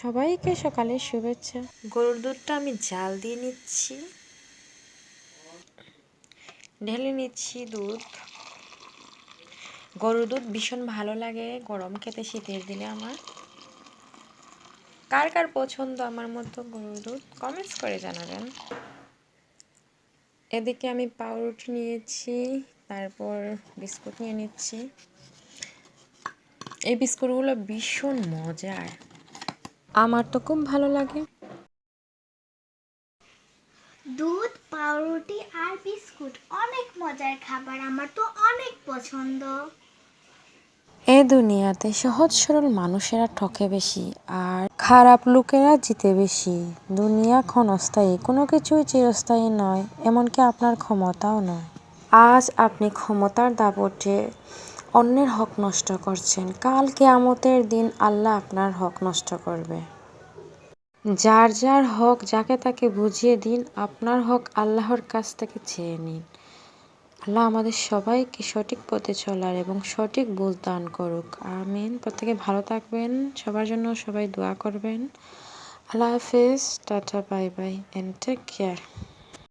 সবাইকে সকালের শুভেচ্ছা। গরুর দুধটা আমি জাল দিয়ে নিচ্ছি, ঢেলে নিচ্ছি দুধ। গরুর দুধ ভীষণ ভালো লাগে গরম খেতে শীতের দিনে। আমার কার কার পছন্দ আমার মতো গরুর দুধ কমেন্টস করে জানাবেন। এদিকে আমি পাউরুটি নিয়েছি, তারপর বিস্কুট নিয়ে নিচ্ছি। এই বিস্কুটগুলো ভীষণ মজার, আমার তো খুব ভালো লাগে। দুধ, পাউরুটি আর বিস্কুট অনেক মজার খাবার, আমার তো অনেক পছন্দ। এই দুনিয়াতে সহজ সরল মানুষেরা ঠকে বেশি, আর খারাপ লোকেরা জিতে বেশি। দুনিয়া ক্ষণস্থায়ী, কোনো কিছুই চিরস্থায়ী নয়, এমনকি আপনার ক্ষমতাও নয়। আজ আপনি ক্ষমতার দাপটে অন্যের হক নষ্ট করছেন, কাল কিয়ামতের দিন আল্লাহ আপনার হক নষ্ট করবে। যার যার হক যাকে তাকে বুঝিয়ে দিন, আপনার হক আল্লাহর কাছ থেকে চেয়ে নিন। আল্লাহ আমাদের সবাইকে সঠিক পথে চলার এবং সঠিক বুঝ দান করুক, আমিন। প্রত্যেকে ভালো থাকবেন, সবার জন্য সবাই দোয়া করবেন। আল্লাহ হাফেজ, tata, bye bye, and take care.